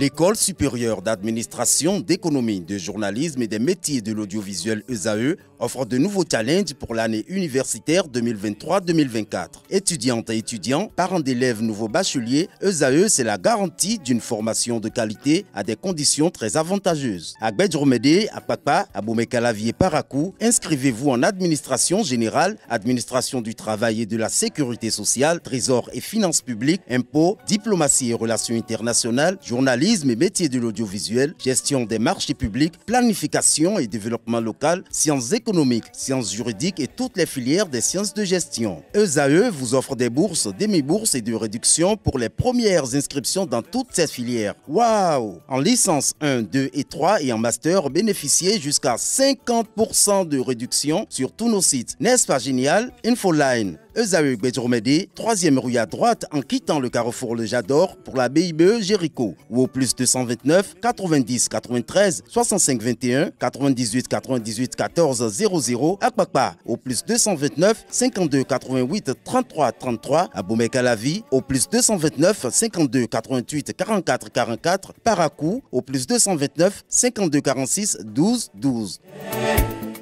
L'École supérieure d'administration, d'économie, de journalisme et des métiers de l'audiovisuel ESAE offre de nouveaux challenges pour l'année universitaire 2023-2024. Étudiantes et étudiants, parents d'élèves nouveaux bacheliers, ESAE, c'est la garantie d'une formation de qualité à des conditions très avantageuses. À Gbedjromede, à Papa, à Boumekalavi et Parakou, inscrivez-vous en administration générale, administration du travail et de la sécurité sociale, trésor et finances publiques, impôts, diplomatie et relations internationales, journalisme et métiers de l'audiovisuel, gestion des marchés publics, planification et développement local, sciences économiques, sciences juridiques et toutes les filières des sciences de gestion. ESAE vous offre des bourses, demi-bourses et de réductions pour les premières inscriptions dans toutes ces filières. Waouh! En licence 1, 2 et 3 et en master, bénéficiez jusqu'à 50% de réduction sur tous nos sites. N'est-ce pas génial? Infoline. ESAE Gbedjromede, 3e rue à droite en quittant le carrefour Le Jador pour la BIBE Jéricho ou au plus 229 90 93 65 21 98 98 14 00 à Kpakpa au plus 229 52 88 33 33 à Boumekalavi au plus 229 52 88 44 44 Parakou au plus 229 52 46 12 12.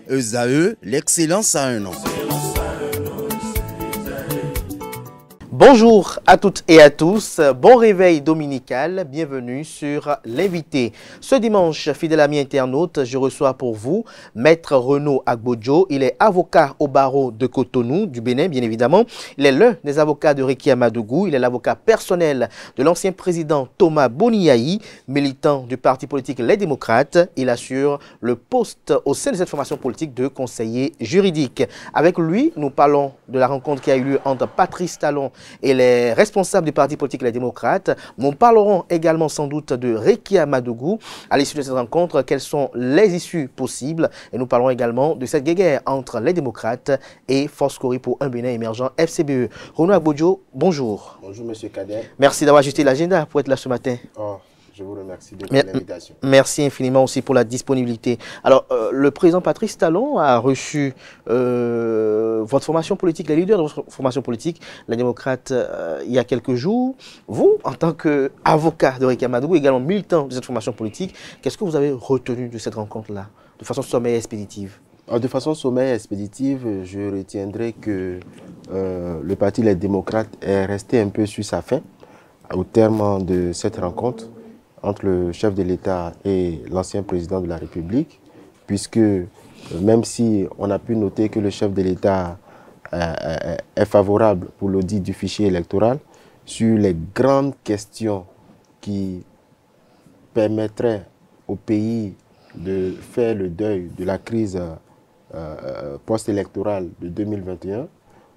ESAE, l'excellence à un nom. Bonjour à toutes et à tous, bon réveil dominical, bienvenue sur l'invité. Ce dimanche, fidèle ami internaute, je reçois pour vous Maître Renaud Agbodjo. Il est avocat au barreau de Cotonou, du Bénin bien évidemment. Il est l'un des avocats de Rekia Madougou, il est l'avocat personnel de l'ancien président Thomas Boniaï, militant du parti politique Les Démocrates. Il assure le poste au sein de cette formation politique de conseiller juridique. Avec lui, nous parlons de la rencontre qui a eu lieu entre Patrice Talon et les responsables du parti politique Les Démocrates. Nous parlerons également sans doute de Rekia Madougou. À l'issue de cette rencontre, quelles sont les issues possibles? Et nous parlerons également de cette guéguerre entre Les Démocrates et Force Cori pour un Bénin émergent FCBE. Renaud Agbodjo, bonjour. Bonjour Monsieur Kader. Merci d'avoir ajusté l'agenda pour être là ce matin. Je vous remercie de l'invitation. Merci infiniment aussi pour la disponibilité. Alors, le président Patrice Talon a reçu votre formation politique, les leaders de votre formation politique, les démocrates, il y a quelques jours. Vous, en tant qu'avocat de Rekia Madougou, également militant de cette formation politique, qu'est-ce que vous avez retenu de cette rencontre-là, de façon sommaire et expéditive? De façon sommaire et expéditive, je retiendrai que le parti Les Démocrates est resté un peu sur sa faim au terme de cette rencontre entre le chef de l'État et l'ancien président de la République, puisque même si on a pu noter que le chef de l'État est favorable pour l'audit du fichier électoral, sur les grandes questions qui permettraient au pays de faire le deuil de la crise post-électorale de 2021,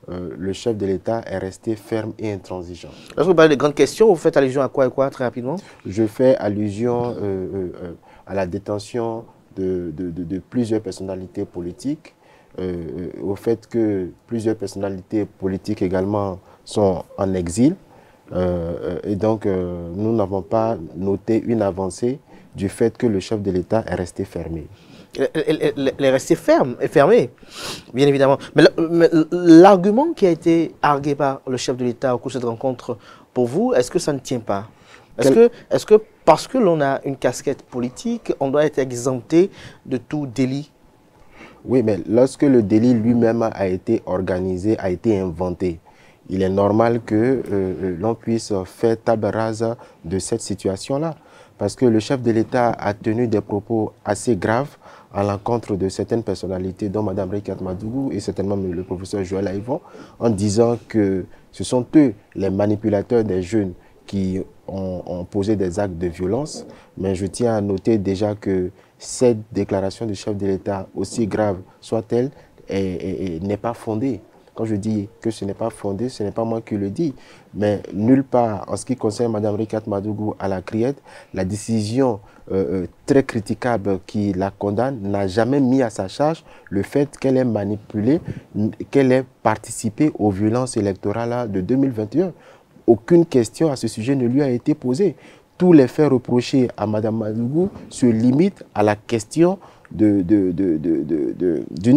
le chef de l'État est resté ferme et intransigeant. Lorsque vous parlez de grandes questions, vous faites allusion à quoi et quoi, très rapidement? Je fais allusion à la détention de plusieurs personnalités politiques, au fait que plusieurs personnalités politiques également sont en exil. Et donc, nous n'avons pas noté une avancée du fait que le chef de l'État est resté fermé. Elle est restée fermée, bien évidemment. Mais l'argument qui a été argué par le chef de l'État au cours de cette rencontre, pour vous, est-ce que ça ne tient pas? Est-ce que parce que l'on a une casquette politique, on doit être exempté de tout délit? Oui, mais lorsque le délit lui-même a été organisé, a été inventé, il est normal que l'on puisse faire table rase de cette situation-là. Parce que le chef de l'État a tenu des propos assez graves à l'encontre de certaines personnalités, dont Mme Rekia Madougou et certainement le professeur Joël Aïvon, en disant que ce sont eux les manipulateurs des jeunes qui ont posé des actes de violence. Mais je tiens à noter déjà que cette déclaration du chef de l'État, aussi grave soit-elle, n'est pas fondée. Quand je dis que ce n'est pas fondé, ce n'est pas moi qui le dis. Mais nulle part, en ce qui concerne Mme Rekia Madougou à la Criette, la décision très critiquable qui la condamne n'a jamais mis à sa charge le fait qu'elle ait manipulé, qu'elle ait participé aux violences électorales de 2021. Aucune question à ce sujet ne lui a été posée. Tous les faits reprochés à Mme Madougou se limitent à la question d'une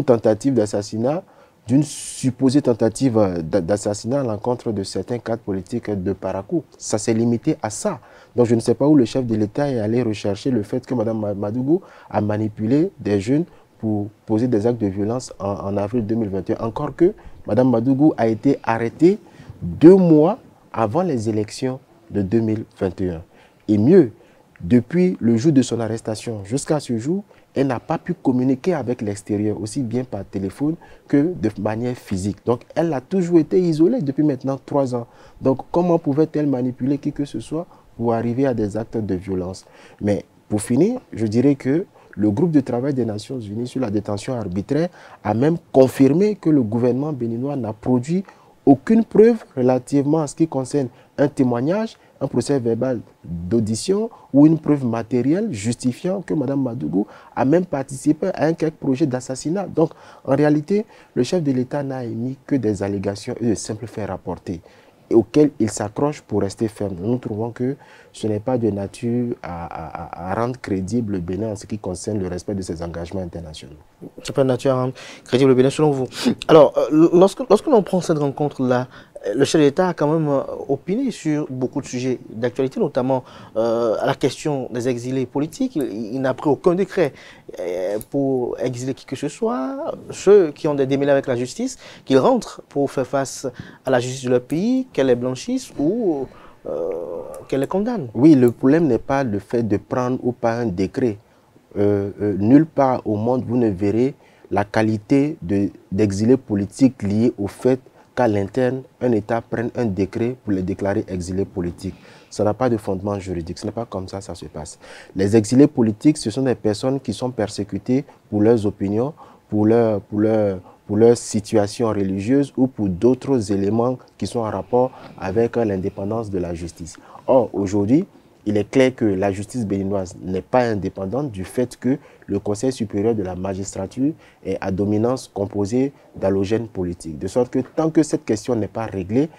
tentative d'assassinat d'une supposée tentative d'assassinat à l'encontre de certains cadres politiques de Parakou. Ça s'est limité à ça. Donc je ne sais pas où le chef de l'État est allé rechercher le fait que Mme Madougou a manipulé des jeunes pour poser des actes de violence en avril 2021. Encore que Mme Madougou a été arrêtée 2 mois avant les élections de 2021. Et mieux, depuis le jour de son arrestation jusqu'à ce jour, elle n'a pas pu communiquer avec l'extérieur, aussi bien par téléphone que de manière physique. Donc, elle a toujours été isolée depuis maintenant 3 ans. Donc, comment pouvait-elle manipuler qui que ce soit pour arriver à des actes de violence? Mais pour finir, je dirais que le groupe de travail des Nations Unies sur la détention arbitraire a même confirmé que le gouvernement béninois n'a produit aucune preuve relativement à ce qui concerne un témoignage, un procès verbal d'audition ou une preuve matérielle justifiant que Mme Madougou a même participé à un quelconque projet d'assassinat. Donc, en réalité, le chef de l'État n'a émis que des allégations et de simples faits rapportés auxquels il s'accroche pour rester ferme. Nous trouvons que ce n'est pas de nature à rendre crédible le Bénin en ce qui concerne le respect de ses engagements internationaux. Ce n'est pas de nature à rendre crédible le Bénin selon vous. Alors, lorsque l'on prend cette rencontre-là, le chef de l'État a quand même opiné sur beaucoup de sujets d'actualité, notamment à la question des exilés politiques. Il n'a pris aucun décret pour exiler qui que ce soit. Ceux qui ont des démêlés avec la justice, qu'ils rentrent pour faire face à la justice de leur pays, qu'elle les blanchisse ou qu'elle les condamne. Oui, le problème n'est pas le fait de prendre ou pas un décret. Nulle part au monde, vous ne verrez la qualité d'exilés politiques liée au fait qu'à l'interne, un État prenne un décret pour les déclarer exilés politiques. Ça n'a pas de fondement juridique. Ce n'est pas comme ça que ça se passe. Les exilés politiques, ce sont des personnes qui sont persécutées pour leurs opinions, pour leur situation religieuse ou pour d'autres éléments qui sont en rapport avec l'indépendance de la justice. Or, aujourd'hui, il est clair que la justice béninoise n'est pas indépendante du fait que le Conseil supérieur de la magistrature est à dominance composée d'halogènes politiques. De sorte que tant que cette question n'est pas réglée,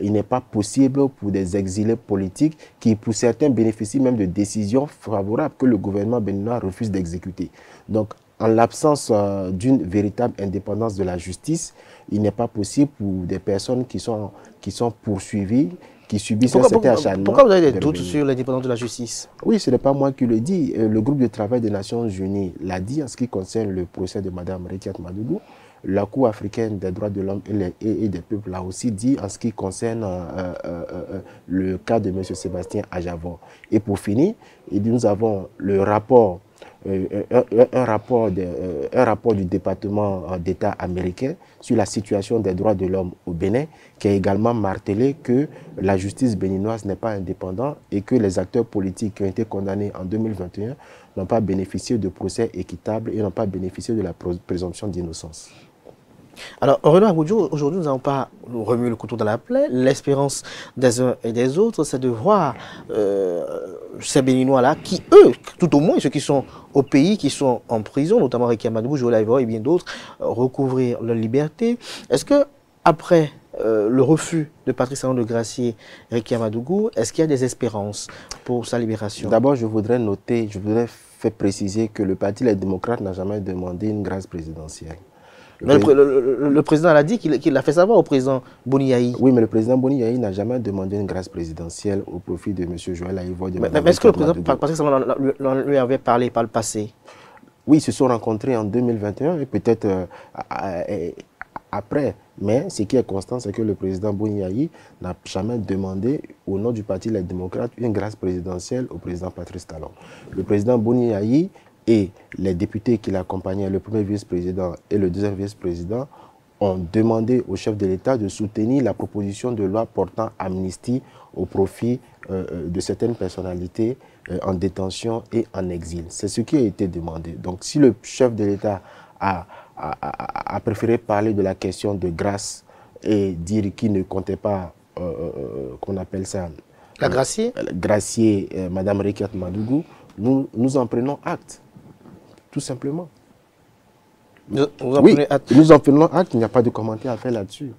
il n'est pas possible pour des exilés politiques qui, pour certains, bénéficient même de décisions favorables que le gouvernement béninois refuse d'exécuter. Donc, en l'absence d'une véritable indépendance de la justice, il n'est pas possible pour des personnes qui sont poursuivies, qui subissent un certain acharnement. Pourquoi vous avez des doutes sur l'indépendance de la justice? Oui, ce n'est pas moi qui le dis. Le groupe de travail des Nations Unies l'a dit en ce qui concerne le procès de Mme Rekiat Madougou. La Cour africaine des droits de l'homme et des peuples l'a aussi dit en ce qui concerne le cas de M. Sébastien Ajavon. Et pour finir, nous avons le rapport, un rapport du département d'État américain sur la situation des droits de l'homme au Bénin, qui a également martelé que la justice béninoise n'est pas indépendante et que les acteurs politiques qui ont été condamnés en 2021 n'ont pas bénéficié de procès équitables et n'ont pas bénéficié de la présomption d'innocence. Alors, Renaud Agbodjo, aujourd'hui, nous n'avons pas remué le couteau dans la plaie. L'espérance des uns et des autres, c'est de voir ces Béninois-là, qui, eux, tout au moins, ceux qui sont au pays, qui sont en prison, notamment Rekiat Madougou, Joël Aïvo et bien d'autres, recouvrir leur liberté. Est-ce que, après le refus de Patrice Talon de gracier Rekiat Madougou, est-ce qu'il y a des espérances pour sa libération? D'abord, je voudrais faire préciser que le Parti Les Démocrates n'a jamais demandé une grâce présidentielle. Le président l'a dit qu'il l'a fait savoir au président Boni Yayi. Oui, mais le président Boni Yayi n'a jamais demandé une grâce présidentielle au profit de M. Joël Aïvo. Mais est-ce que le président Patrice Talon lui avait parlé par le passé? Oui, ils se sont rencontrés en 2021 et peut-être après. Mais ce qui est constant, c'est que le président Boni Yayi n'a jamais demandé, au nom du Parti Les Démocrates, une grâce présidentielle au président Patrice Talon. Le président Boni Yayi et les députés qui l'accompagnaient, le premier vice-président et le deuxième vice-président, ont demandé au chef de l'État de soutenir la proposition de loi portant amnistie au profit de certaines personnalités en détention et en exil. C'est ce qui a été demandé. Donc si le chef de l'État a préféré parler de la question de grâce et dire qu'il ne comptait pas, qu'on appelle ça, la gracier, Mme Rekiat Madougou, nous en prenons acte. Tout simplement. Nous en prenons acte, il n'y a pas de commentaire à faire là-dessus.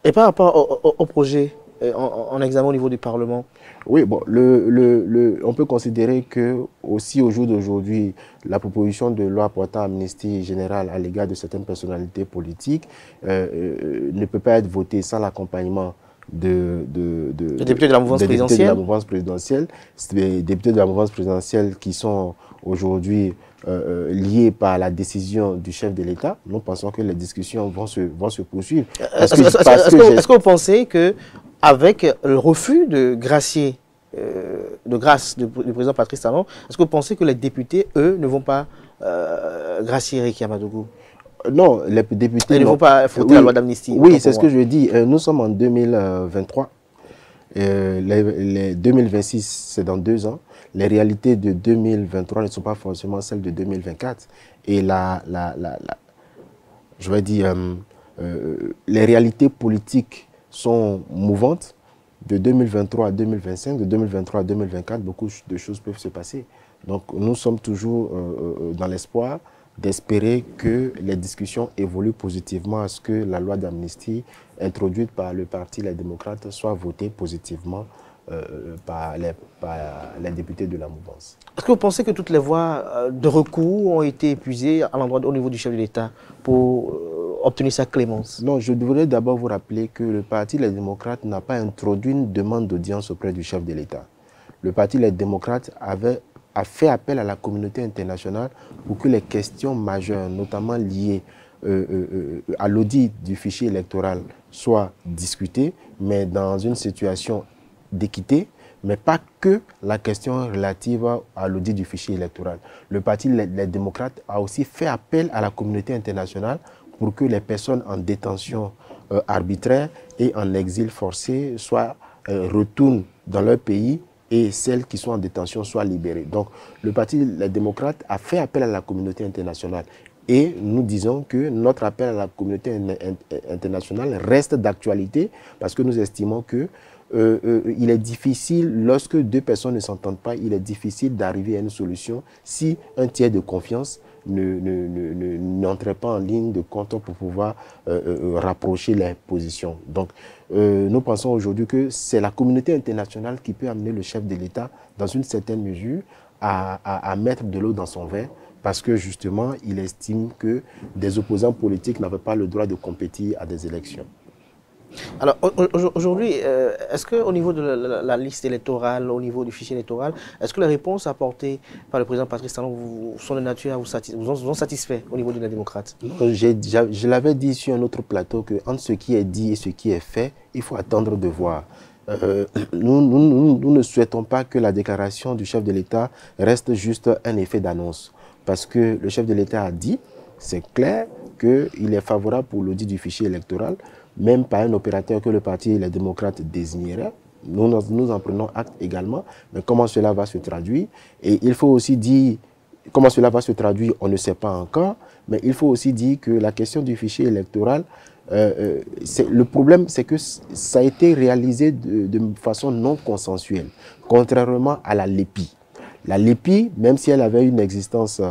Et par rapport au projet en examen au niveau du Parlement? Oui, bon, on peut considérer que, aussi au jour d'aujourd'hui, la proposition de loi portant amnistie générale à l'égard de certaines personnalités politiques ne peut pas être votée sans l'accompagnement des députés de la mouvance présidentielle. Des députés de la mouvance présidentielle qui sont aujourd'hui liés par la décision du chef de l'État. Nous pensons que les discussions vont se poursuivre. Est-ce que vous pensez que avec le refus de gracier, de grâce du président Patrice Talon, est-ce que vous pensez que les députés, eux, ne vont pas gracier Ricky Amadougou? Non, les députés ils ne vont pas voter la loi d'amnistie. Oui, c'est ce que je dis. Nous sommes en 2023. Les 2026, c'est dans 2 ans. Les réalités de 2023 ne sont pas forcément celles de 2024. Et je vais dire, les réalités politiques sont mouvantes. De 2023 à 2025, de 2023 à 2024, beaucoup de choses peuvent se passer. Donc nous sommes toujours dans l'espoir d'espérer que les discussions évoluent positivement à ce que la loi d'amnistie introduite par le parti Les Démocrates soit votée positivement par les députés de la mouvance. Est-ce que vous pensez que toutes les voies de recours ont été épuisées au niveau du chef de l'État pour obtenir sa clémence? Non, je devrais d'abord vous rappeler que le parti Les Démocrates n'a pas introduit une demande d'audience auprès du chef de l'État. Le parti Les Démocrates a fait appel à la communauté internationale pour que les questions majeures, notamment liées à l'audit du fichier électoral, soient discutées, mais dans une situation d'équité, mais pas que la question relative à l'audit du fichier électoral. Le parti Les Démocrates a aussi fait appel à la communauté internationale pour que les personnes en détention arbitraire et en exil forcé retournent dans leur pays et celles qui sont en détention soient libérées. Donc, le parti Les Démocrates a fait appel à la communauté internationale. Et nous disons que notre appel à la communauté internationale reste d'actualité parce que nous estimons que il est difficile, lorsque 2 personnes ne s'entendent pas, il est difficile d'arriver à une solution si un tiers de confiance n'entrait pas en ligne de compte pour pouvoir rapprocher les positions. Donc, nous pensons aujourd'hui que c'est la communauté internationale qui peut amener le chef de l'État, dans une certaine mesure, à mettre de l'eau dans son verre, parce que justement, il estime que des opposants politiques n'avaient pas le droit de compétir à des élections. Alors, aujourd'hui, est-ce qu'au niveau de la liste électorale, au niveau du fichier électoral, est-ce que les réponses apportées par le président Patrice Talon sont de nature à vous ont satisfait au niveau de la démocrate? Je l'avais dit sur un autre plateau que entre ce qui est dit et ce qui est fait, il faut attendre de voir. Nous ne souhaitons pas que la déclaration du chef de l'État reste juste un effet d'annonce. Parce que le chef de l'État a dit, c'est clair, qu'il est favorable pour l'audit du fichier électoral, même par un opérateur que le parti Les Démocrates désignerait. Nous en prenons acte également, mais comment cela va se traduire? Et il faut aussi dire, comment cela va se traduire, on ne sait pas encore, mais il faut aussi dire que la question du fichier électoral, le problème, c'est que ça a été réalisé de façon non consensuelle, contrairement à la LEPI. La LEPI, même si elle avait une existence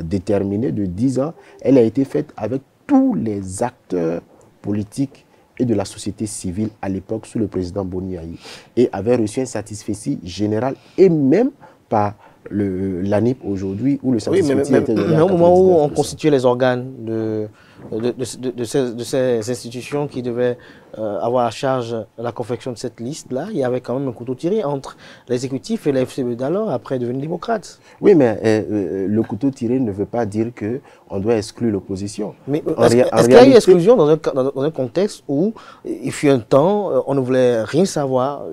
déterminée de 10 ans, elle a été faite avec tous les acteurs politiques et de la société civile à l'époque sous le président Boni Yayi et avait reçu un satisfecit général et même par l'ANIP aujourd'hui où le satisfecit était donné. Mais au moment où on constituait les organes de ces institutions qui devaient avoir à charge la confection de cette liste-là, il y avait quand même un couteau tiré entre l'exécutif et la FCB d'alors, après devenir démocrate. Oui, mais le couteau tiré ne veut pas dire qu'on doit exclure l'opposition. Mais est-ce qu'il y a eu exclusion dans un contexte où il fut un temps, on ne voulait rien savoir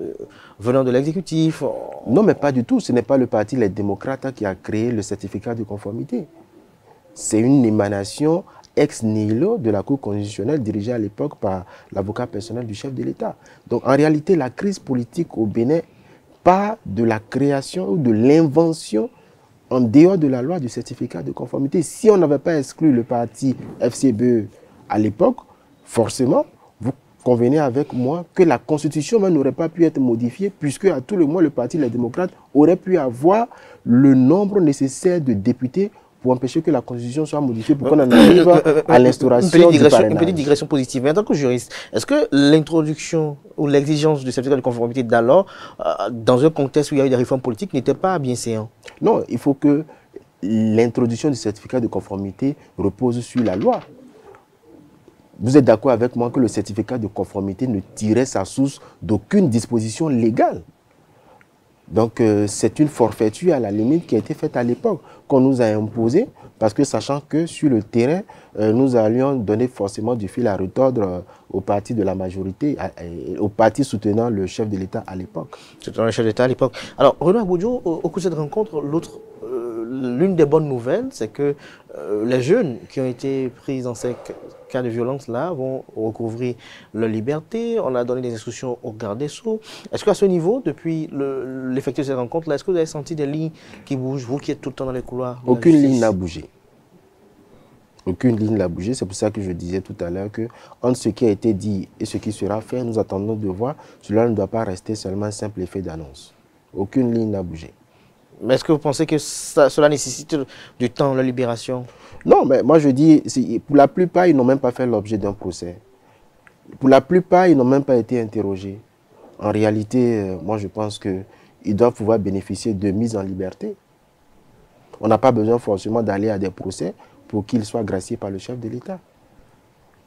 venant de l'exécutif? Non, mais pas du tout. Ce n'est pas le parti Les Démocrates qui a créé le certificat de conformité. C'est une émanation ex nihilo de la Cour constitutionnelle dirigée à l'époque par l'avocat personnel du chef de l'État. Donc en réalité, la crise politique au Bénin part de la création ou de l'invention en dehors de la loi du certificat de conformité. Si on n'avait pas exclu le parti FCBE à l'époque, forcément, vous convenez avec moi que la Constitution même n'aurait pas pu être modifiée puisque à tout le moins le parti Les Démocrates aurait pu avoir le nombre nécessaire de députés pour empêcher que la Constitution soit modifiée, pour qu'on en arrive à l'instauration du parrainage. Une petite digression positive. Mais en tant que juriste, est-ce que l'introduction ou l'exigence du certificat de conformité d'alors, dans un contexte où il y a eu des réformes politiques, n'était pas bien séant? Non, il faut que l'introduction du certificat de conformité repose sur la loi. Vous êtes d'accord avec moi que le certificat de conformité ne tirait sa source d'aucune disposition légale. Donc, c'est une forfaiture à la limite qui a été faite à l'époque, qu'on nous a imposée, parce que sachant que sur le terrain, nous allions donner forcément du fil à retordre au parti de la majorité, au parti soutenant le chef de l'État à l'époque. Soutenant le chef de l'État à l'époque. Alors, Renaud Agbodjo, au cours de cette rencontre, l'une des bonnes nouvelles, c'est que les jeunes qui ont été pris dans ces cas de violence-là vont recouvrir leur liberté. On a donné des instructions au garde des Sceaux. Est-ce qu'à ce niveau, depuis l'effectif de cette rencontre-là, est-ce que vous avez senti des lignes qui bougent, vous qui êtes tout le temps dans les couloirs? Aucune ligne n'a bougé. Aucune ligne n'a bougé. C'est pour ça que je disais tout à l'heure que entre ce qui a été dit et ce qui sera fait, nous attendons de voir. Cela ne doit pas rester seulement un simple effet d'annonce. Aucune ligne n'a bougé. Mais est-ce que vous pensez que cela nécessite du temps, la libération? Non, mais moi je dis, pour la plupart, ils n'ont même pas fait l'objet d'un procès. Pour la plupart, ils n'ont même pas été interrogés. En réalité, moi je pense qu'ils doivent pouvoir bénéficier de mise en liberté. On n'a pas besoin forcément d'aller à des procès pour qu'ils soient graciés par le chef de l'État.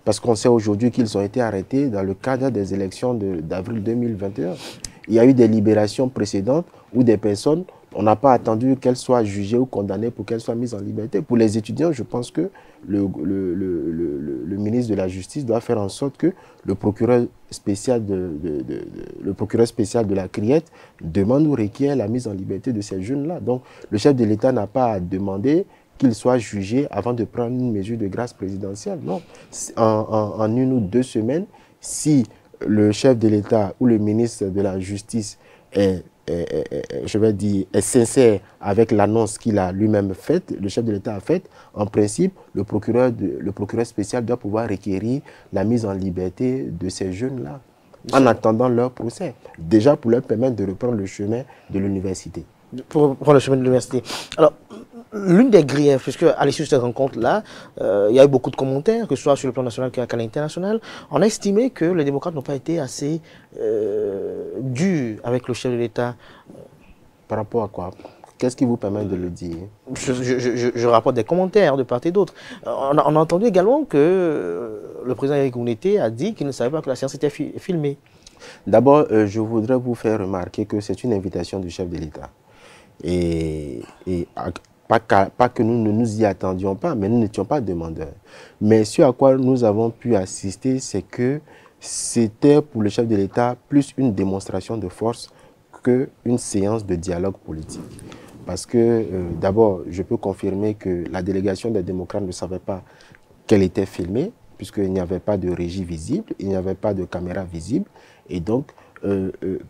Parce qu'on sait aujourd'hui qu'ils ont été arrêtés dans le cadre des élections d'avril 2021. Il y a eu des libérations précédentes où des personnes, on n'a pas attendu qu'elles soient jugées ou condamnées pour qu'elles soient mises en liberté. Pour les étudiants, je pense que le ministre de la Justice doit faire en sorte que le procureur spécial de la Criette demande ou requiert la mise en liberté de ces jeunes-là. Donc, le chef de l'État n'a pas à demander qu'ils soient jugés avant de prendre une mesure de grâce présidentielle. Non. En 1 ou 2 semaines, si le chef de l'État ou le ministre de la Justice est sincère avec l'annonce qu'il a lui-même faite, le chef de l'État a faite, en principe, le procureur spécial doit pouvoir requérir la mise en liberté de ces jeunes-là, en attendant leur procès, déjà pour leur permettre de reprendre le chemin de l'université. Pour reprendre le chemin de l'université. Alors, l'une des griefs, puisque à l'issue de cette rencontre-là, il y a eu beaucoup de commentaires, que ce soit sur le plan national qu'à l'international, on a estimé que les démocrates n'ont pas été assez durs avec le chef de l'État. Par rapport à quoi? Qu'est-ce qui vous permet de le dire? Je rapporte des commentaires de part et d'autre. On a entendu également que le président Éric Gouneté a dit qu'il ne savait pas que la séance était filmée. D'abord, je voudrais vous faire remarquer que c'est une invitation du chef de l'État. Et pas que nous ne nous y attendions pas, mais nous n'étions pas demandeurs. Mais ce à quoi nous avons pu assister, c'est que c'était pour le chef de l'État plus une démonstration de force qu'une séance de dialogue politique. Parce que, d'abord, je peux confirmer que la délégation des démocrates ne savait pas qu'elle était filmée, puisqu'il n'y avait pas de régie visible, il n'y avait pas de caméra visible. Et donc,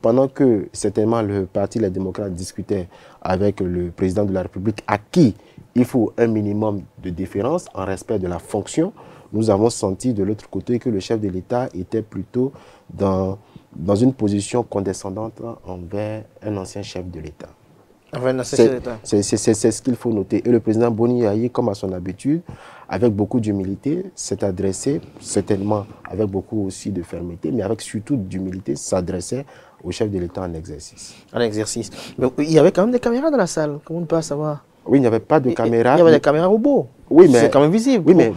pendant que certainement le parti Les Démocrates discutait avec le président de la République, à qui il faut un minimum de déférence en respect de la fonction, nous avons senti de l'autre côté que le chef de l'État était plutôt dans une position condescendante envers un ancien chef de l'État. C'est ce qu'il faut noter. Et le président Boni Yayi, comme à son habitude, avec beaucoup d'humilité, s'est adressé, certainement avec beaucoup aussi de fermeté, mais avec surtout d'humilité, s'adressait au chef de l'État en exercice. En exercice. Mais il y avait quand même des caméras dans la salle, comment on ne peut pas savoir? Oui, il n'y avait pas de caméras. Il y avait des caméras robots. Oui, mais c'est quand même visible. Oui, mais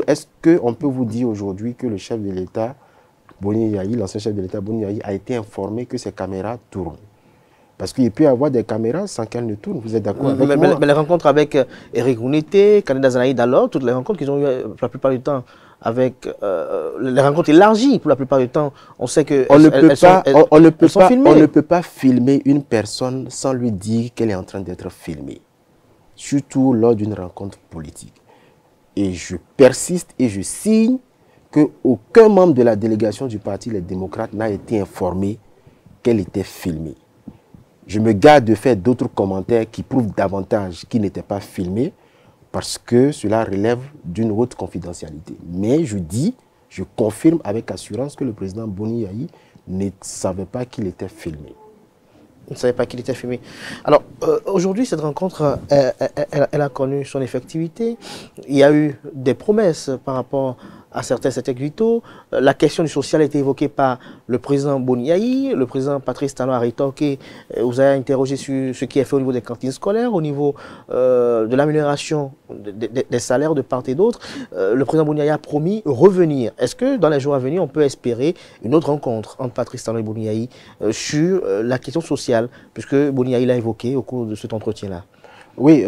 est-ce qu'on peut vous dire aujourd'hui que le chef de l'État, Boni Yayi, l'ancien chef de l'État Boni Yayi, a été informé que ces caméras tournent? Parce qu'il peut y avoir des caméras sans qu'elles ne tournent. Vous êtes d'accord avec moi? Mais les rencontres avec Éric Gouneté, Candidat Zanaïd alors, toutes les rencontres qu'ils ont eues la plupart du temps, avec les rencontres élargies pour la plupart du temps, on sait que on ne peut pas filmer une personne sans lui dire qu'elle est en train d'être filmée. Surtout lors d'une rencontre politique. Et je persiste et je signe qu'aucun membre de la délégation du parti Les Démocrates n'a été informé qu'elle était filmée. Je me garde de faire d'autres commentaires qui prouvent davantage qu'ils n'étaient pas filmés parce que cela relève d'une haute confidentialité. Mais je confirme avec assurance que le président Boni Yayi ne savait pas qu'il était filmé. Vous ne savez pas qu'il était fumé. Alors, aujourd'hui, cette rencontre, elle a connu son effectivité. Il y a eu des promesses par rapport à certains Grito. La question du social a été évoquée par le président Boniaï. Le président Patrice Talon a rétorqué, vous avez interrogé sur ce qui est fait au niveau des cantines scolaires, au niveau de l'amélioration des salaires de part et d'autre. Le président Boniaï a promis revenir. Est-ce que dans les jours à venir, on peut espérer une autre rencontre entre Patrice Talon et Boniaï sur la question sociale, puisque Boniaï l'a évoqué au cours de cet entretien-là? Oui,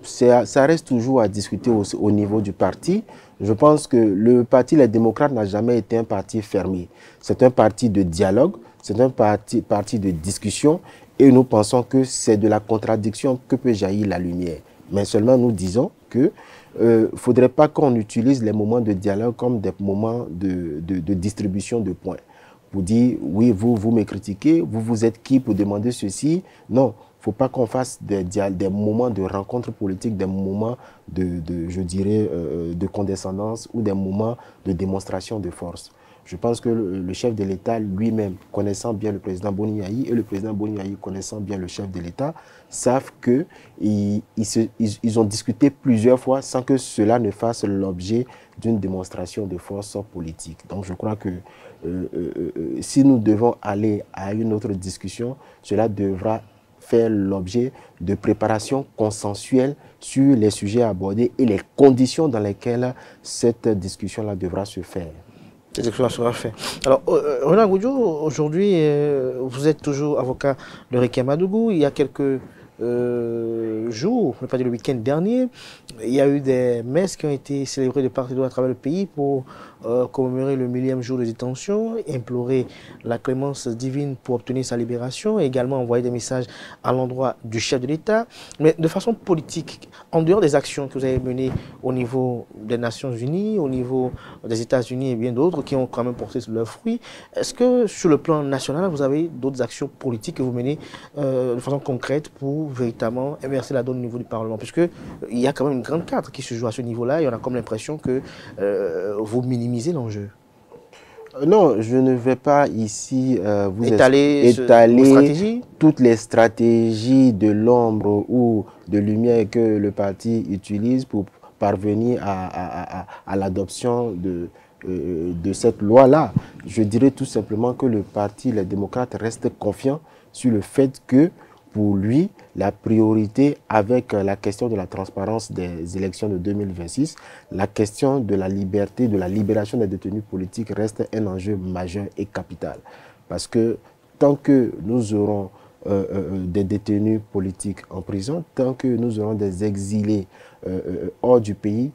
ça reste toujours à discuter au niveau du parti. Je pense que le parti Les Démocrates n'a jamais été un parti fermé. C'est un parti de dialogue, c'est un parti de discussion, et nous pensons que c'est de la contradiction que peut jaillir la lumière. Mais seulement nous disons que ne faudrait pas qu'on utilise les moments de dialogue comme des moments de distribution de points. Vous dites, oui, vous me critiquez, vous êtes qui pour demander ceci? Non. Il ne faut pas qu'on fasse des moments de rencontre politique, des moments je dirais, de condescendance ou des moments de démonstration de force. Je pense que le chef de l'État lui-même, connaissant bien le président Boniaï et le président Boniaï connaissant bien le chef de l'État, savent qu'ils ont discuté plusieurs fois sans que cela ne fasse l'objet d'une démonstration de force politique. Donc je crois que si nous devons aller à une autre discussion, cela devra faire l'objet de préparation consensuelle sur les sujets abordés et les conditions dans lesquelles cette discussion-là devra se faire. Cette discussion sera faite. Alors, Renan Agbodjo, aujourd'hui, vous êtes toujours avocat de Réquia-Madougou. Il y a quelques jours, je ne vais pas dire le week-end dernier, il y a eu des messes qui ont été célébrées de part et d'autre à travers le pays pour commémorer le 1000e jour de détention, implorer la clémence divine pour obtenir sa libération et également envoyer des messages à l'endroit du chef de l'État. Mais de façon politique, en dehors des actions que vous avez menées au niveau des Nations Unies, au niveau des États-Unis et bien d'autres qui ont quand même porté leurs fruits, est-ce que sur le plan national, vous avez d'autres actions politiques que vous menez de façon concrète pour véritablement inverser la donne au niveau du Parlement? Puisqu'il y a quand même une grande carte qui se joue à ce niveau-là et on a comme l'impression que vous minimisez l'enjeu. Non, je ne vais pas ici vous étaler toutes les stratégies de l'ombre ou de lumière que le parti utilise pour parvenir à l'adoption de cette loi-là. Je dirais tout simplement que le parti, les démocrates, restent confiants sur le fait que pour lui, la priorité avec la question de la transparence des élections de 2026, la question de la liberté, de la libération des détenus politiques reste un enjeu majeur et capital. Parce que tant que nous aurons des détenus politiques en prison, tant que nous aurons des exilés hors du pays,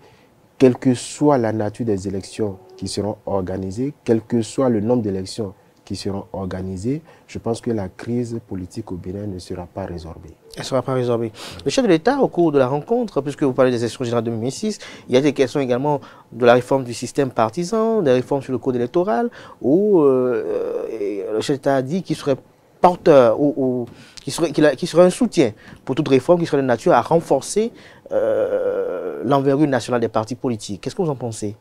quelle que soit la nature des élections qui seront organisées, quel que soit le nombre d'élections qui seront organisées, je pense que la crise politique au Bénin ne sera pas résorbée. Elle ne sera pas résorbée. Le chef de l'État, au cours de la rencontre, puisque vous parlez des élections générales de 2006, il y a des questions également de la réforme du système partisan, des réformes sur le code électoral, où le chef de l'État a dit qu'il serait porteur, ou qu'il serait un soutien pour toute réforme qui serait de nature à renforcer l'envergure nationale des partis politiques. Qu'est-ce que vous en pensez?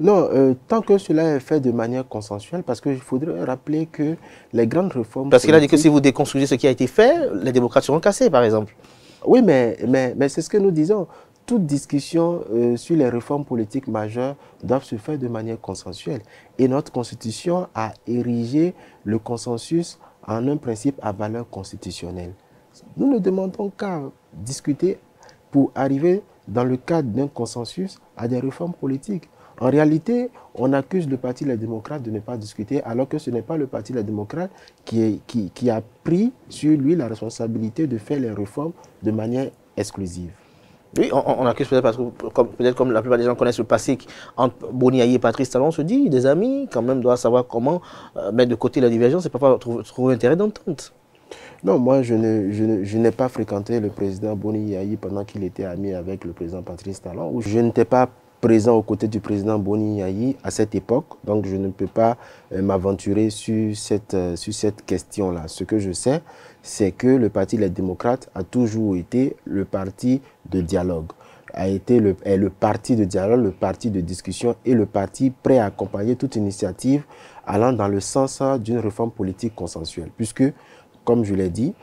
Non, tant que cela est fait de manière consensuelle, parce qu'il faudrait rappeler que les grandes réformes... Parce qu'il a dit que si vous déconstruisez ce qui a été fait, les démocrates seront cassés, par exemple. Oui, mais c'est ce que nous disons. Toute discussion sur les réformes politiques majeures doivent se faire de manière consensuelle. Et notre Constitution a érigé le consensus en un principe à valeur constitutionnelle. Nous ne demandons qu'à discuter pour arriver, dans le cadre d'un consensus, à des réformes politiques. En réalité, on accuse le Parti Les Démocrates de ne pas discuter, alors que ce n'est pas le Parti Les Démocrates qui a pris sur lui la responsabilité de faire les réformes de manière exclusive. Oui, on accuse peut-être comme la plupart des gens connaissent le passé entre Boniaï et Patrice Talon, on se dit, des amis quand même doivent savoir comment mettre de côté la divergence et parfois trouver intérêt d'entente. Non, moi je n'ai pas fréquenté le président Boniaï pendant qu'il était ami avec le président Patrice Talon. Je n'étais pas présent aux côtés du président Boniaï à cette époque, donc je ne peux pas m'aventurer sur cette question-là. Ce que je sais, c'est que le Parti Les Démocrates a toujours été le parti de dialogue, est le parti de dialogue, le parti de discussion et le parti prêt à accompagner toute initiative allant dans le sens d'une réforme politique consensuelle. Puisque, comme je l'ai dit,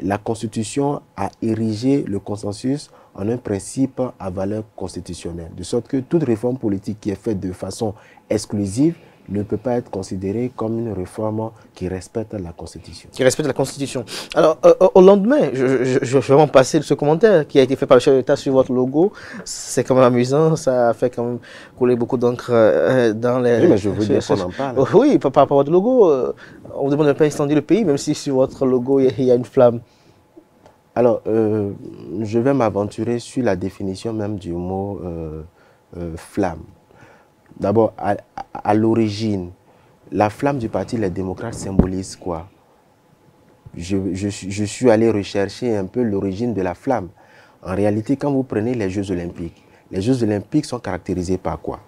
la Constitution a érigé le consensus en un principe à valeur constitutionnelle, de sorte que toute réforme politique qui est faite de façon exclusive ne peut pas être considérée comme une réforme qui respecte la Constitution. Qui respecte la Constitution. Alors, au lendemain, je vais vraiment passer de ce commentaire qui a été fait par le chef d'État sur votre logo. C'est quand même amusant, ça a fait quand même couler beaucoup d'encre dans les... Oui, mais je veux dire qu'on en parle. Oui, par rapport à votre logo, on vous demande de ne pas incendier le pays, même si sur votre logo, il y a une flamme. Alors, je vais m'aventurer sur la définition même du mot flamme. D'abord, à l'origine, la flamme du Parti Les Démocrates symbolise quoi? Je suis allé rechercher un peu l'origine de la flamme. En réalité, quand vous prenez les Jeux Olympiques sont caractérisés par quoi?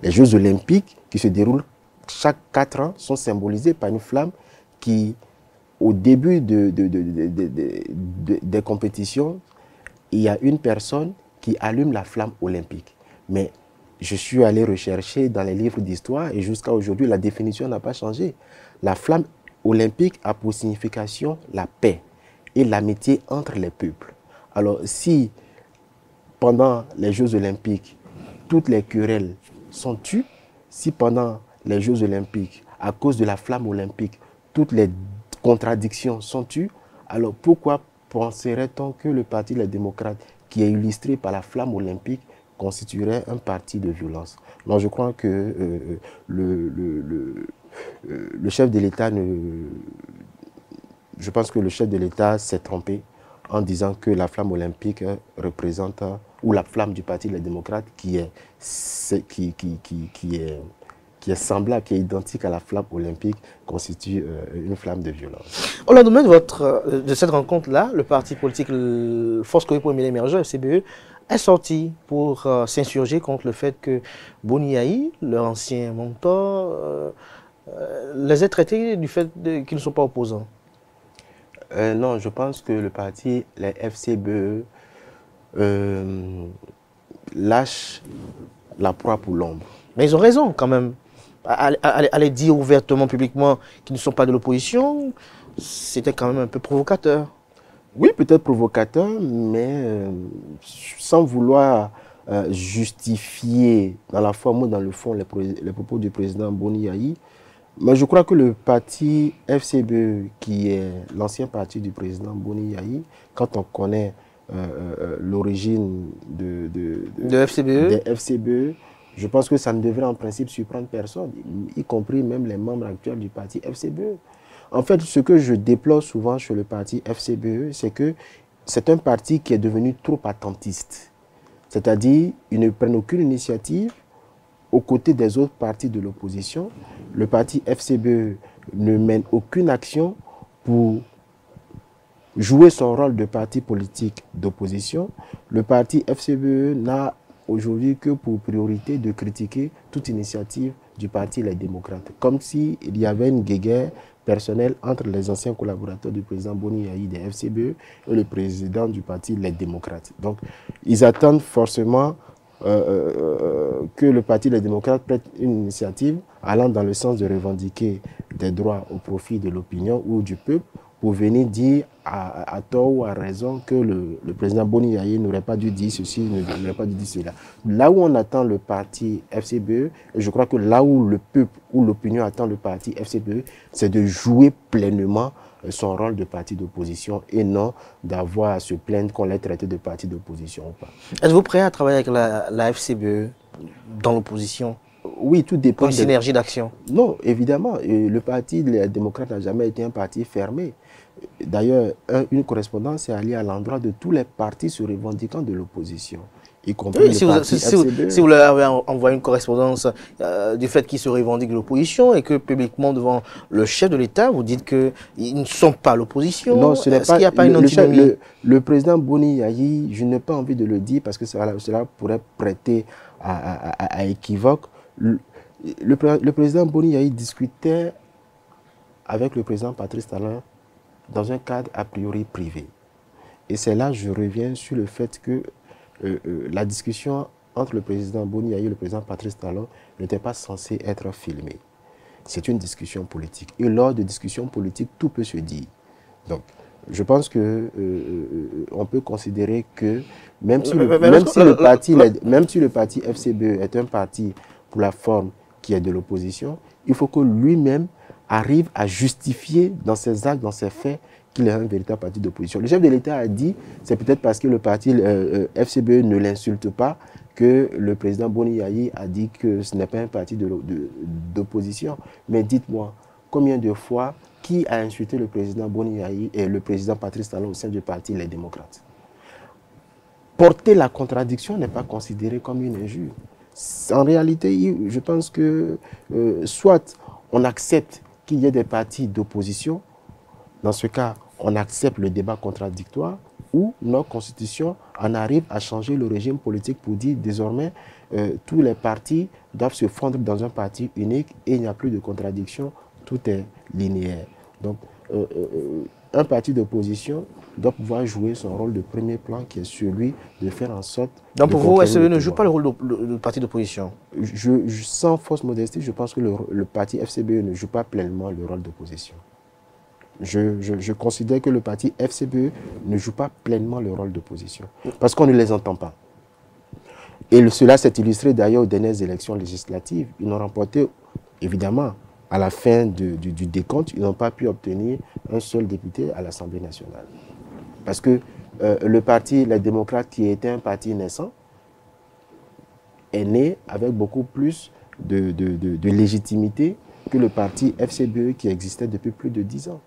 Les Jeux Olympiques qui se déroulent chaque 4 ans sont symbolisés par une flamme qui, au début des compétitions, il y a une personne qui allume la flamme olympique. Mais je suis allé rechercher dans les livres d'histoire et jusqu'à aujourd'hui, la définition n'a pas changé. La flamme olympique a pour signification la paix et l'amitié entre les peuples. Alors, si pendant les Jeux Olympiques, toutes les querelles sont tues, si pendant les Jeux Olympiques, à cause de la flamme olympique, toutes les contradictions sont tues, alors pourquoi penserait-on que le Parti Les Démocrates, qui est illustré par la flamme olympique, constituerait un parti de violence? Donc je crois que le chef de l'État je pense que le chef de l'État s'est trompé en disant que la flamme olympique représente, ou la flamme du Parti Les Démocrates qui est semblable, qui est identique à la flamme olympique, constitue une flamme de violence. Au lendemain de cette rencontre-là, le parti politique Force Cohésion pour l'émergence, FCBE, est sorti pour s'insurger contre le fait que Boni Yayi, leur ancien mentor, les ait traités du fait qu'ils ne sont pas opposants. Non, je pense que le parti, les FCBE, lâche la proie pour l'ombre. Mais ils ont raison quand même. Aller dire ouvertement, publiquement qu'ils ne sont pas de l'opposition, c'était quand même un peu provocateur. Oui, peut-être provocateur, mais sans vouloir justifier dans la forme ou dans le fond les propos du président Boni Yayi. Mais je crois que le parti FCBE, qui est l'ancien parti du président Boni Yayi, quand on connaît l'origine des FCBE, je pense que ça ne devrait en principe surprendre personne, y compris même les membres actuels du parti FCBE. En fait, ce que je déplore souvent sur le parti FCBE, c'est que c'est un parti qui est devenu trop attentiste. C'est-à-dire, ils ne prennent aucune initiative aux côtés des autres partis de l'opposition. Le parti FCBE ne mène aucune action pour jouer son rôle de parti politique d'opposition. Le parti FCBE n'a aujourd'hui que pour priorité de critiquer toute initiative du parti Les Démocrates, comme s'il y avait une guéguerre personnelle entre les anciens collaborateurs du président Boni Yayi des FCBE et le président du parti Les Démocrates. Donc, ils attendent forcément que le parti Les Démocrates prête une initiative allant dans le sens de revendiquer des droits au profit de l'opinion ou du peuple, pour venir dire à tort ou à raison que le président Boni Yayi n'aurait pas dû dire ceci, n'aurait pas dû dire cela. Là où on attend le parti FCBE, et je crois que là où le peuple ou l'opinion attend le parti FCBE, c'est de jouer pleinement son rôle de parti d'opposition et non d'avoir à se plaindre qu'on l'ait traité de parti d'opposition ou pas. Êtes-vous prêt à travailler avec la FCBE dans l'opposition? Oui, tout dépend. Une synergie d'action? Non, évidemment. Le parti Les Démocrates n'a jamais été un parti fermé. D'ailleurs, une correspondance est allée à l'endroit de tous les partis se revendiquant de l'opposition, y compris le parti FCBE. Si vous leur avez envoyé une correspondance du fait qu'ils se revendiquent de l'opposition et que publiquement devant le chef de l'État, vous dites qu'ils ne sont pas l'opposition, non, ce n'est pas, qu'il n'y a pas une antinomie? Le président Boni Yayi, je n'ai pas envie de le dire parce que cela pourrait prêter à équivoque. Le président Boni Yayi discutait avec le président Patrice Talon dans un cadre a priori privé. Et c'est là que je reviens sur le fait que la discussion entre le président Boni Yayi et le président Patrice Talon n'était pas censée être filmée. C'est une discussion politique. Et lors de discussions politiques, tout peut se dire. Donc, je pense que on peut considérer que même si le parti FCBE est un parti pour la forme qui est de l'opposition, il faut que lui-même arrive à justifier dans ses actes, dans ses faits, qu'il est un véritable parti d'opposition. Le chef de l'État a dit, c'est peut-être parce que le parti FCBE ne l'insulte pas, que le président Boni Yayi a dit que ce n'est pas un parti d'opposition. Mais dites-moi, combien de fois, qui a insulté le président Boni Yayi et le président Patrice Talon au sein du parti Les Démocrates? Porter la contradiction n'est pas considéré comme une injure. En réalité, je pense que soit on accepte qu'il y ait des partis d'opposition, dans ce cas, on accepte le débat contradictoire, ou notre constitution en arrive à changer le régime politique pour dire désormais tous les partis doivent se fondre dans un parti unique et il n'y a plus de contradiction, tout est linéaire. Donc, un parti d'opposition doit pouvoir jouer son rôle de premier plan qui est celui de faire en sorte... Donc pour vous, SCE ne joue pas le rôle de parti d'opposition? Sans fausse modestie, je pense que le parti FCBE ne joue pas pleinement le rôle d'opposition. Je considère que le parti FCBE ne joue pas pleinement le rôle d'opposition, parce qu'on ne les entend pas. Et cela s'est illustré d'ailleurs aux dernières élections législatives. Ils n'ont remporté, évidemment, à la fin du décompte, ils n'ont pas pu obtenir un seul député à l'Assemblée nationale. Parce que le parti, les démocrates, qui était un parti naissant, est né avec beaucoup plus de légitimité que le parti FCBE qui existait depuis plus de 10 ans.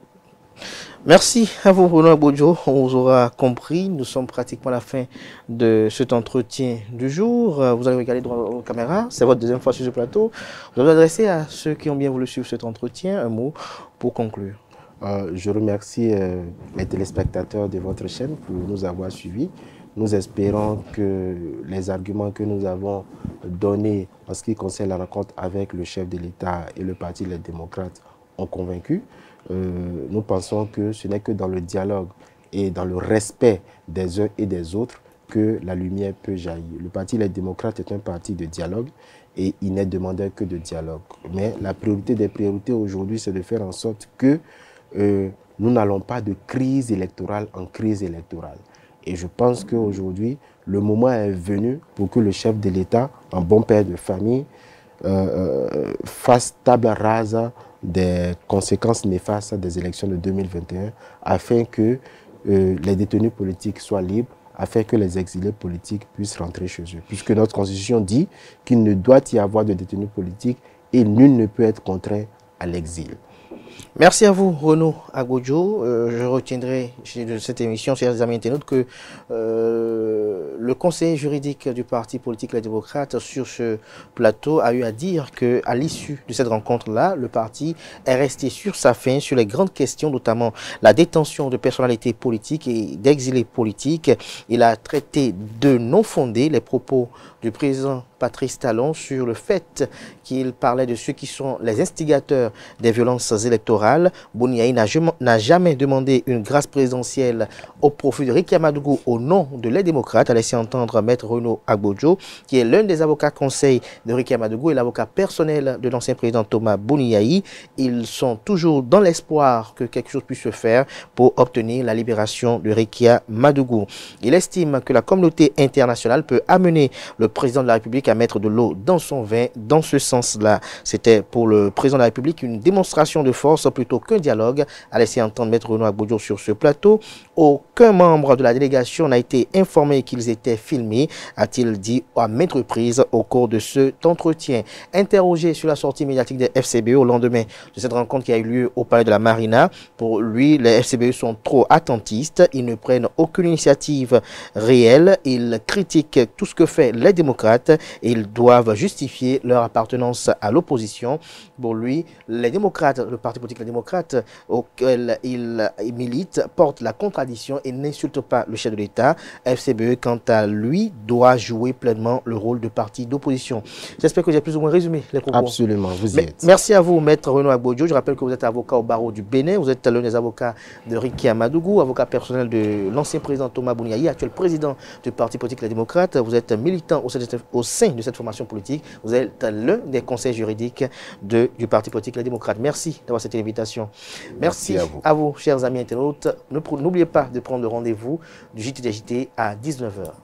Merci à vous, Renaud Agbodjo. On vous aura compris. Nous sommes pratiquement à la fin de cet entretien du jour. Vous allez regarder droit aux caméras. C'est votre deuxième fois sur ce plateau. Vous allez vous adresser à ceux qui ont bien voulu suivre cet entretien. Un mot pour conclure. Je remercie les téléspectateurs de votre chaîne pour nous avoir suivis. Nous espérons que les arguments que nous avons donnés en ce qui concerne la rencontre avec le chef de l'État et le parti Les Démocrates ont convaincu. Nous pensons que ce n'est que dans le dialogue et dans le respect des uns et des autres que la lumière peut jaillir. Le parti Les Démocrates est un parti de dialogue et il n'est demandé que de dialogue. Mais la priorité des priorités aujourd'hui, c'est de faire en sorte que nous n'allons pas de crise électorale en crise électorale. Et je pense qu'aujourd'hui, le moment est venu pour que le chef de l'État, un bon père de famille, fasse table rase des conséquences néfastes des élections de 2021 afin que les détenus politiques soient libres, afin que les exilés politiques puissent rentrer chez eux. Puisque notre constitution dit qu'il ne doit y avoir de détenus politiques et nul ne peut être contraint à l'exil. Merci à vous, Renaud Agbodjo. Je retiendrai de cette émission, chers amis internautes, que le conseiller juridique du parti politique Les Démocrates sur ce plateau a eu à dire qu'à l'issue de cette rencontre-là, le parti est resté sur sa faim sur les grandes questions, notamment la détention de personnalités politiques et d'exilés politiques. Il a traité de non fondés les propos du président Patrice Talon sur le fait qu'il parlait de ceux qui sont les instigateurs des violences électorales. Boni Yayi n'a jamais demandé une grâce présidentielle au profit de Ricky Amadougou au nom de Les Démocrates, a laissé entendre Maître Renaud Agbodjo, qui est l'un des avocats conseils de Ricky Amadougou et l'avocat personnel de l'ancien président Thomas Boni Yayi. Ils sont toujours dans l'espoir que quelque chose puisse se faire pour obtenir la libération de Ricky Amadougou. Il estime que la communauté internationale peut amener le président de la République à mettre de l'eau dans son vin. Dans ce sens-là, c'était pour le président de la République une démonstration de force plutôt qu'un dialogue, a laissé entendre Maître Renaud Agbodjo sur ce plateau. Aucun membre de la délégation n'a été informé qu'ils étaient filmés, a-t-il dit à maintes reprises au cours de cet entretien. Interrogé sur la sortie médiatique des FCBE au lendemain de cette rencontre qui a eu lieu au palais de la Marina, pour lui, les FCBE sont trop attentistes, ils ne prennent aucune initiative réelle, ils critiquent tout ce que fait les démocrates et ils doivent justifier leur appartenance à l'opposition. Pour lui, les démocrates, le parti politique Les Démocrates auquel il milite, porte la contradiction tradition et n'insulte pas le chef de l'État. FCBE, quant à lui, doit jouer pleinement le rôle de parti d'opposition. J'espère que j'ai plus ou moins résumé les propos. Absolument, vous y êtes. Merci à vous, Maître Renaud Agbodjo. Je rappelle que vous êtes avocat au barreau du Bénin. Vous êtes l'un des avocats de Ricky Amadougou, avocat personnel de l'ancien président Thomas Bouniaï, actuel président du Parti politique Les Démocrates. Vous êtes militant au sein de cette formation politique. Vous êtes l'un des conseils juridiques du Parti politique Les Démocrates. Merci d'avoir cette invitation. Merci à vous, chers amis internautes. N'oubliez pas de prendre le rendez-vous du JT à 19h.